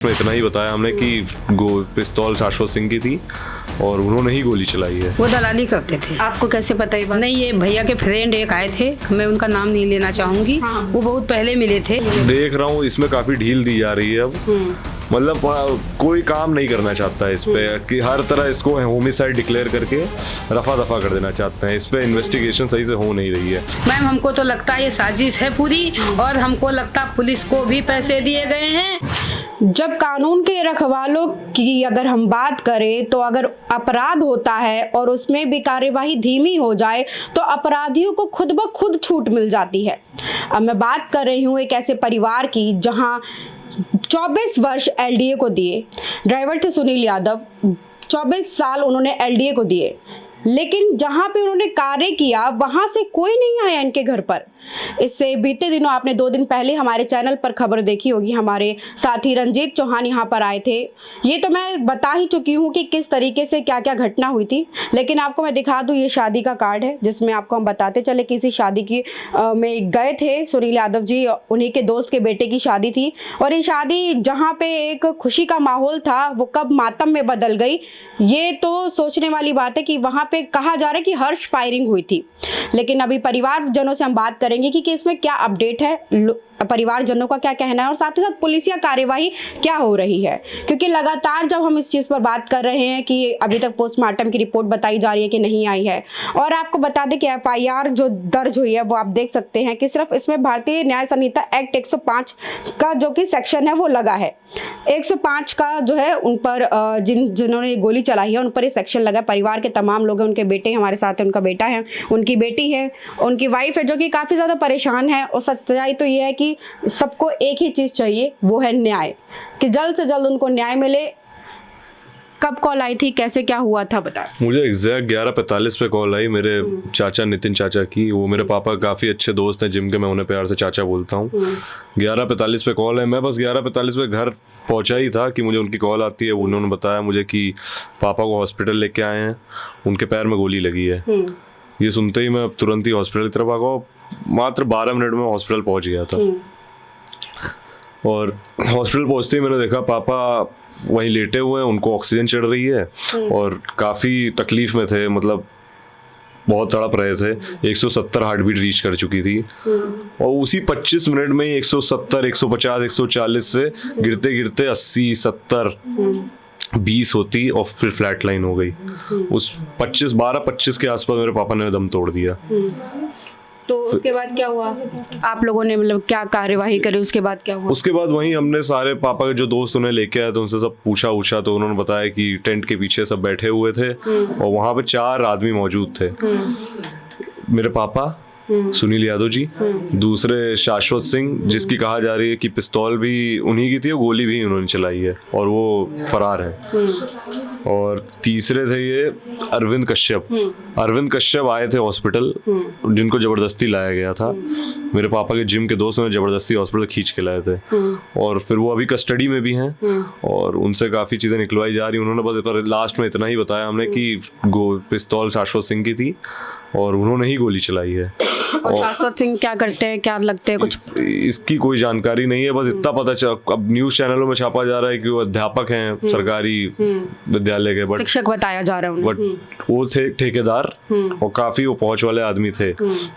में इतना ही बताया हमने कि पिस्तौल शाश्वत सिंह की थी और उन्होंने ही गोली चलाई है। वो दलाली करते थे। आपको कैसे पता ये बात? नहीं, ये भैया के फ्रेंड एक आए थे, मैं उनका नाम नहीं लेना चाहूंगी। वो बहुत पहले मिले थे। देख रहा हूँ इसमें काफी ढील दी जा रही है अब। मतलब कोई काम नहीं करना चाहता है इस पे कि हर तरह इसको होमिसाइड डिक्लेयर करके रफा दफा कर देना चाहते हैं। इस पे इन्वेस्टिगेशन सही से हो नहीं रही है। मैम, हमको तो लगता है ये साजिश है पूरी, और हमको लगता है पुलिस को भी पैसे दिए गए हैं। जब कानून के रखवालों की अगर हम बात करें तो अगर अपराध होता है और उसमें भी कार्यवाही धीमी हो जाए तो अपराधियों को खुद ब खुद छूट मिल जाती है। अब मैं बात कर रही हूँ एक ऐसे परिवार की जहाँ 24 वर्ष एलडीए को दिए। ड्राइवर थे सुनील यादव, 24 साल उन्होंने एलडीए को दिए, लेकिन जहां पे उन्होंने कार्य किया वहां से कोई नहीं आया इनके घर पर। इससे बीते दिनों आपने 2 दिन पहले हमारे चैनल पर खबर देखी होगी, हमारे साथी रंजीत चौहान यहां पर आए थे। ये तो मैं बता ही चुकी हूं कि किस तरीके से क्या क्या घटना हुई थी, लेकिन आपको मैं दिखा दूं, ये शादी का कार्ड है जिसमें आपको हम बताते चले किसी शादी की में गए थे सुनील यादव जी, उन्हीं के दोस्त के बेटे की शादी थी। और ये शादी जहाँ पे एक खुशी का माहौल था वो कब मातम में बदल गई, ये तो सोचने वाली बात है कि वहाँ पे कहा जा रहा है कि हर्ष फायरिंग हुई थी। लेकिन अभी परिवारजनों से हम बात करेंगे कि इसमें क्या अपडेट है, परिवारजनों का क्या कहना है और साथ ही साथ पुलिसिया कार्यवाही क्या हो रही है। क्योंकि लगातार जब हम इस चीज़ पर बात कर रहे हैं कि अभी तक पोस्टमार्टम की रिपोर्ट बताई जा रही है कि नहीं आई है। और आपको बता दें कि एफआईआर जो दर्ज हुई है वो आप देख सकते हैं कि सिर्फ इसमें भारतीय न्याय संहिता एक्ट 105 का जो कि सेक्शन है वो लगा है। 105 का जो है उन पर जिन्होंने गोली चलाई है उन पर ये सेक्शन लगा है। परिवार के तमाम लोग हैं, उनके बेटे हमारे साथ हैं, उनका बेटा है, उनकी बेटी है, उनकी वाइफ है जो कि काफ़ी ज़्यादा परेशान है। और सच्चाई तो ये है कि सबको एक ही चीज़ चाहिए, वो है न्याय, कि जल्द से जल्द उनको न्याय मिले। कब कॉल आई थी, कैसे क्या हुआ था बता? मुझे एग्जैक्ट 11:45 पे कॉल आई मेरे चाचा नितिन चाचा की। वो मेरे पापा काफ़ी अच्छे दोस्त हैं जिम के, मैं उन्हें प्यार से चाचा बोलता हूँ। 11:45 पे कॉल है। मैं बस 11:45 पे घर पहुँचा ही था कि मुझे उनकी कॉल आती है। उन्होंने बताया मुझे कि पापा को हॉस्पिटल लेके आए हैं, उनके पैर में गोली लगी है। ये सुनते ही मैं तुरंत ही हॉस्पिटल की तरफ आ गया। मात्र 12 मिनट में हॉस्पिटल पहुँच गया था। और हॉस्पिटल पहुंचते ही मैंने देखा पापा वहीं लेटे हुए हैं, उनको ऑक्सीजन चढ़ रही है और काफ़ी तकलीफ में थे, मतलब बहुत तड़प रहे थे। 170 हार्ट बीट रीच कर चुकी थी और उसी 25 मिनट में ही 170, 150, 140 से गिरते गिरते 80, 70, 20 होती और फिर फ्लैट लाइन हो गई। उस 12-25 के आसपास मेरे पापा ने दम तोड़ दिया। तो उसके बाद क्या हुआ? आप लोगों ने मतलब क्या कार्यवाही करी? उसके बाद क्या हुआ? उसके बाद वहीं हमने सारे पापा के जो दोस्त उन्हें लेके आए तो उनसे सब पूछा तो उन्होंने बताया कि टेंट के पीछे सब बैठे हुए थे और वहाँ पे 4 आदमी मौजूद थे। मेरे पापा सुनील यादव जी, दूसरे शाश्वत सिंह जिसकी कहा जा रही है कि पिस्तौल भी उन्हीं की थी और गोली भी उन्होंने चलाई है और वो फरार है। और तीसरे थे ये अरविंद कश्यप। अरविंद कश्यप आए थे हॉस्पिटल, जिनको जबरदस्ती लाया गया था। मेरे पापा के जिम के दोस्तों ने जबरदस्ती हॉस्पिटल खींच के लाए थे और फिर वो अभी कस्टडी में भी हैं और उनसे काफ़ी चीज़ें निकलवाई जा रही। उन्होंने बस लास्ट में इतना ही बताया हमने कि पिस्तौल शाश्वत सिंह की थी और उन्होंने ही गोली चलाई है। और शाश्वत सिंह क्या करते हैं, क्या लगते हैं कुछ? इसकी कोई जानकारी नहीं है, बस इतना पता चला। अब न्यूज़ चैनलों में छापा जा रहा है कि वो अध्यापक हैं सरकारी विद्यालय के, बट शिक्षक बताया जा रहा है बट वो थे ठेकेदार और काफी वो पहुंच वाले आदमी थे।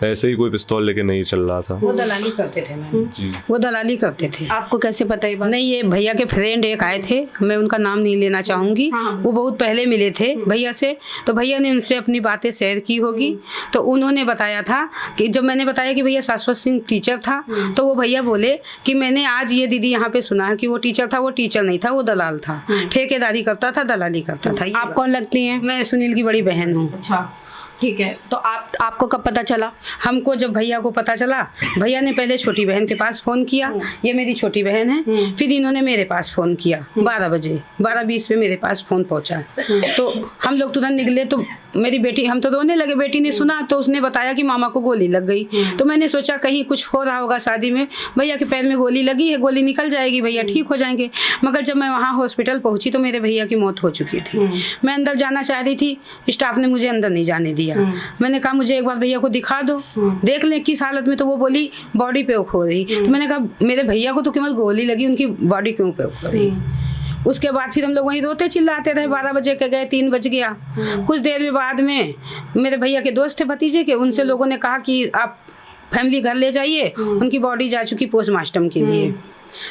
ऐसे ही कोई पिस्तौल लेके नहीं चल रहा था। वो दलाली करते थे मैम, वो दलाली करते थे। आपको कैसे पता ये बात? नहीं, ये भैया के फ्रेंड एक आए थे, मैं उनका नाम नहीं लेना चाहूंगी। वो बहुत पहले मिले थे भैया से, तो भैया ने उनसे अपनी बातें शेयर की होगी। तो उन्होंने बताया था कि जब मैंने बताया कि भैया शाश्वत सिंह टीचर था, तो वो भैया बोले कि मैंने आज ये दीदी यहाँ पे सुना है कि वो टीचर था। वो टीचर नहीं था, वो दलाल था, ठेकेदारी करता था, दलाली करता था। आप कौन लगती हैं? मैं सुनील की बड़ी बहन हूँ। अच्छा, ठीक है। तो आपको कब पता चला? हमको जब भैया को पता चला, भैया ने पहले छोटी बहन के पास फ़ोन किया, ये मेरी छोटी बहन है। फिर इन्होंने मेरे पास फ़ोन किया 12 बजे, 12:20 पे मेरे पास फ़ोन पहुंचा। तो हम लोग तुरंत निकले, तो मेरी बेटी, हम तो रोने लगे, बेटी ने सुना तो उसने बताया कि मामा को गोली लग गई। तो मैंने सोचा कहीं कुछ हो रहा होगा शादी में, भैया के पैर में गोली लगी है, गोली निकल जाएगी, भैया ठीक हो जाएंगे। मगर जब मैं वहाँ हॉस्पिटल पहुँची तो मेरे भैया की मौत हो चुकी थी। मैं अंदर जाना चाह रही थी, स्टाफ ने मुझे अंदर नहीं जाने दिया। मैंने कहा मुझे एक बार भैया को दिखा दो, देख लें किस हालत में। तो वो बोली बॉडी पे खो रही। तो मैंने कहा मेरे भैया को तो केवल गोली लगी, उनकी बॉडी क्यों पे खो रही। उसके बाद फिर हम लोग वहीं रोते चिल्लाते रहे। 12 बजे के गए, 3 बज गया। कुछ देर में बाद में मेरे भैया के दोस्त थे भतीजे के, उनसे लोगों ने कहा कि आप फैमिली घर ले जाइए, उनकी बॉडी जा चुकी पोस्टमार्टम के लिए।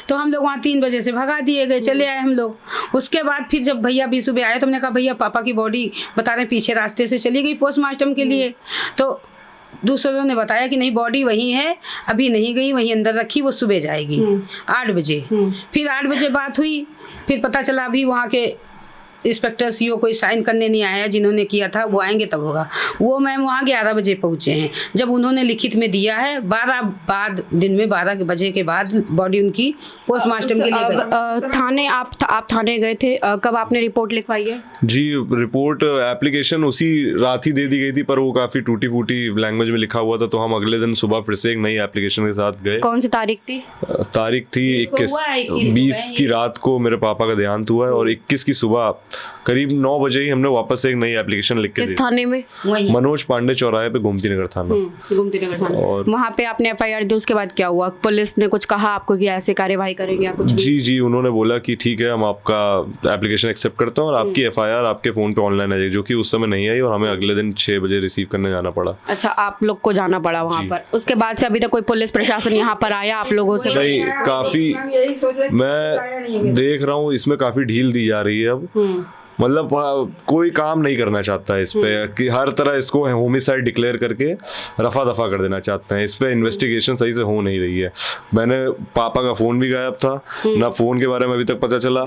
तो हम लोग वहाँ 3 बजे से भगा दिए गए, चले आए हम लोग। उसके बाद फिर जब भैया भी सुबह आए तो हमने कहा भैया पापा की बॉडी बता रहे पीछे रास्ते से चली गई पोस्टमार्टम के लिए। तो दूसरों ने बताया कि नहीं बॉडी वहीं है, अभी नहीं गई, वहीं अंदर रखी, वो सुबह जाएगी 8 बजे। फिर 8 बजे बात हुई, फिर पता चला अभी वहाँ के इंस्पेक्टर सीओ कोई साइन करने नहीं आया, जिन्होंने किया था वो आएंगे तब होगा। वो मैम वहाँ 11 बजे पहुँचे हैं। जब उन्होंने लिखित में दिया है 12 बजे के बाद बॉडी उनकी पोस्टमार्टम के लिए गई। थाने आप थाने गए थे, कब आपने रिपोर्ट लिखवाई है? जी, रिपोर्ट एप्लीकेशन उसी रात ही दे दी गई थी, पर वो काफ़ी टूटी फूटी लैंग्वेज में लिखा हुआ था। तो हम अगले दिन सुबह फिर से एक नई एप्लीकेशन के साथ गए। कौन सी तारीख थी? तारीख थी 20 की रात को मेरे पापा का देहांत हुआ है, और 21 की सुबह करीब 9 बजे ही हमने वापस से एक नई एप्लीकेशन लिख के दी। किस थाने में? मनोज पांडे चौराहे पे गोमती नगर थाना। और वहाँ पे आपने FIR दी, उसके बाद क्या हुआ? पुलिस ने कुछ कहा आपको कि ऐसे कार्यवाही करेंगे या कुछ? जी, उन्होंने बोला कि ठीक है, हम आपका एप्लीकेशन एक्सेप्ट करते हैं और आपकी FIR आपके फोन पे ऑनलाइन आ जाएगी, जो कि उस समय नहीं आई, और हमें अगले दिन 6 बजे रिसीव करने जाना पड़ा। अच्छा, आप लोग को जाना पड़ा वहाँ पर। उसके बाद से अभी तक कोई पुलिस प्रशासन यहाँ पर आया आप लोगों से? नहीं, काफी मैं देख रहा हूँ इसमें काफी ढील दी जा रही है अब। मतलब कोई काम नहीं करना चाहता है इस पे, कि हर तरह इसको होमिसाइड डिक्लेयर करके रफा दफा कर देना चाहते हैं। इस पे इन्वेस्टिगेशन सही से हो नहीं रही है। मैंने पापा का फोन भी गायब था, ना फोन के बारे में अभी तक पता चला।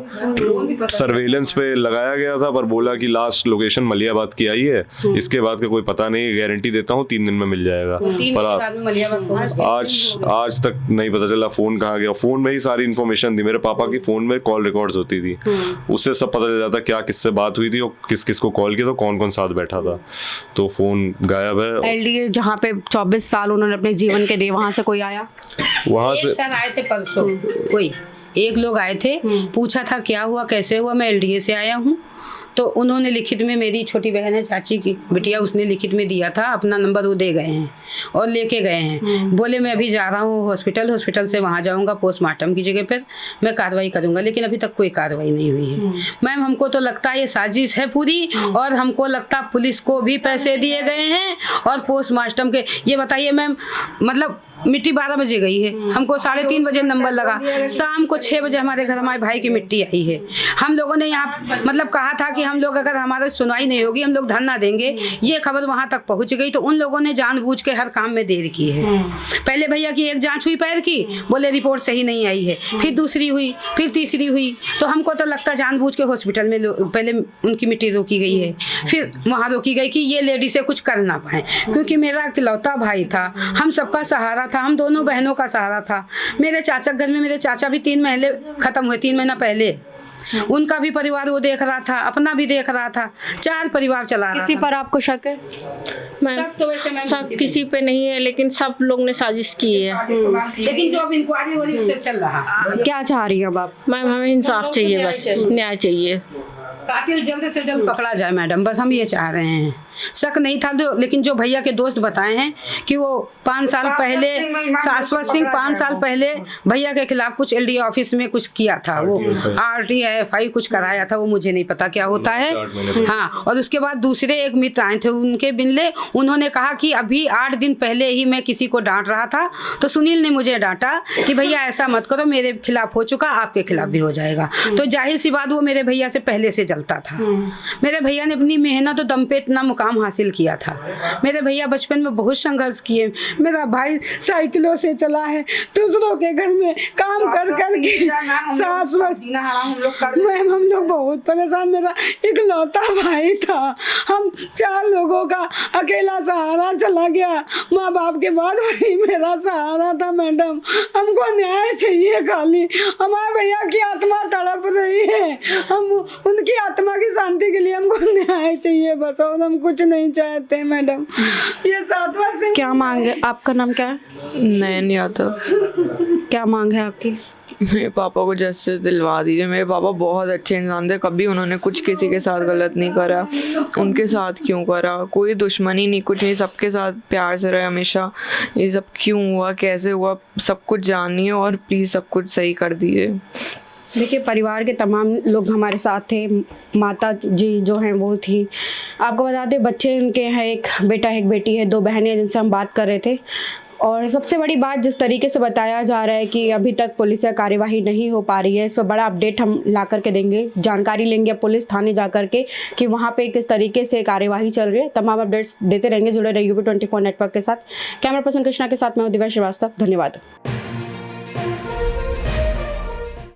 सर्वेलेंस पे लगाया गया था, पर बोला कि लास्ट लोकेशन मलियाबाद की आई है, इसके बाद का कोई पता नहीं, गारंटी देता हूँ 3 दिन में मिल जाएगा। पर आज तक नहीं पता चला फोन कहाँ गया। फोन में ही सारी इन्फॉर्मेशन थी, मेरे पापा की फोन में कॉल रिकॉर्ड्स होती थी, उससे सब पता चल जाता क्या से बात हुई थी और किस किस को कॉल किया, तो कौन कौन साथ बैठा था। तो फोन गायब है। LDA जहाँ पे 24 साल उन्होंने अपने जीवन के दिए, वहां से कोई आया? वहां से सर आए थे परसों, कोई एक लोग आए थे, पूछा था क्या हुआ कैसे हुआ, मैं LDA से आया हूँ। तो उन्होंने लिखित में, मेरी छोटी बहन है चाची की बिटिया, उसने लिखित में दिया था, अपना नंबर वो दे गए हैं और लेके गए हैं। बोले मैं अभी जा रहा हूँ हॉस्पिटल से वहाँ जाऊँगा, पोस्टमार्टम की जगह पर मैं कार्रवाई करूँगा। लेकिन अभी तक कोई कार्रवाई नहीं हुई है। मैम हमको तो लगता है ये साजिश है पूरी, और हमको लगता है पुलिस को भी पैसे दिए गए हैं और पोस्टमार्टम के। ये बताइए मैम, मतलब मिट्टी 12 बजे गई है, हमको 3:30 बजे नंबर लगा, शाम को 6 बजे हमारे घर हमारे भाई की मिट्टी आई है। हम लोगों ने यहाँ मतलब कहा था कि हम लोग अगर हमारी सुनवाई नहीं होगी हम लोग धरना देंगे। ये खबर वहाँ तक पहुँच गई तो उन लोगों ने जानबूझ के हर काम में देर की है। पहले भैया की एक जांच हुई पैर की, बोले रिपोर्ट सही नहीं आई है, फिर दूसरी हुई, फिर तीसरी हुई। तो हमको तो लगता है जानबूझ के हॉस्पिटल में पहले उनकी मिट्टी रोकी गई है, फिर वहाँ रोकी गई कि ये लेडी से कुछ कर ना पाए, क्योंकि मेरा इकलौता भाई था, हम सबका सहारा था, हम दोनों बहनों का सहारा था। मेरे चाचा घर में, मेरे चाचा भी 3 महीने खत्म हुए, 3 महीना पहले। उनका भी परिवार वो देख रहा था, अपना भी देख रहा था, 4 परिवार चला रहा। किसी पर आपको शक है? शक किसी पे नहीं है, लेकिन सब लोग ने साजिश की है। लेकिन जो अब इंक्वायरी हो रही है उससे चल रहा। क्या चाह रही है अब आप? मैम हमें इंसाफ चाहिए, बस न्याय चाहिए। कातिल जल्द से जल्द पकड़ा जाए मैडम, बस हम ये चाह रहे हैं। शक नहीं था तो, लेकिन जो भैया के दोस्त बताए हैं कि वो 5 साल पहले, शाश्वत सिंह 5 साल पहले भैया के खिलाफ कुछ LDA ऑफिस में कुछ किया था, वो RTI कुछ कराया था, वो मुझे नहीं पता क्या होता है। हाँ, और उसके बाद दूसरे एक मित्र आए थे उनके बिनले, उन्होंने कहा कि अभी 8 दिन पहले ही मैं किसी को डांट रहा था, तो सुनील ने मुझे डांटा कि भैया ऐसा मत करो, मेरे खिलाफ हो चुका, आपके खिलाफ भी हो जाएगा। तो जाहिर सी बात वो मेरे भैया से पहले से जलता था। मेरे भैया ने अपनी मेहनत और दम पे इतना मुकाम हासिल किया था। मेरे भैया बचपन में बहुत संघर्ष किए। मेरा भाई साइकिलों से चला है, दूसरों के घर में काम कर कर के सास मैम हम लोग बहुत परेशान। मेरा इकलौता भाई था, हम 4 लोगों का अकेला सहारा चला गया। माँ बाप के बाद वही मेरा सहारा था। मैडम हमको न्याय चाहिए, खाली हमारे भैया की आत्मा तड़प रही है, हम उनकी आत्मा की शांति के लिए हमको न्याय चाहिए बस, और हम कुछ नहीं चाहते मैडम। ये 7वां से क्या मांग है? आपका नाम क्या है? नयन यादव। क्या मांग है आपकी? मेरे पापा को जस्टिस दिलवा दीजिए। मेरे पापा बहुत अच्छे इंसान थे, कभी उन्होंने कुछ किसी के साथ गलत नहीं करा। उनके साथ क्यों करा? कोई दुश्मनी नहीं, कुछ नहीं, सबके साथ प्यार से रहे हमेशा। ये सब क्यों हुआ, कैसे हुआ, सब कुछ जानिए और प्लीज़ सब कुछ सही कर दीजिए। देखिए, परिवार के तमाम लोग हमारे साथ थे। माता जी जो हैं वो थी। आपको बता दें, बच्चे उनके हैं, एक बेटा एक बेटी है, 2 बहनें जिनसे हम बात कर रहे थे। और सबसे बड़ी बात, जिस तरीके से बताया जा रहा है कि अभी तक पुलिस से कार्यवाही नहीं हो पा रही है, इस पर बड़ा अपडेट हम ला करके देंगे। जानकारी लेंगे पुलिस थाने जा करके कि वहाँ पे किस तरीके से कार्यवाही चल रही है। तमाम अपडेट्स देते रहेंगे। जुड़े रहिए UP24 नेटवर्क के साथ। कैमरा पर्सन कृष्णा के साथ मैं हूं दिव्या श्रीवास्तव। धन्यवाद।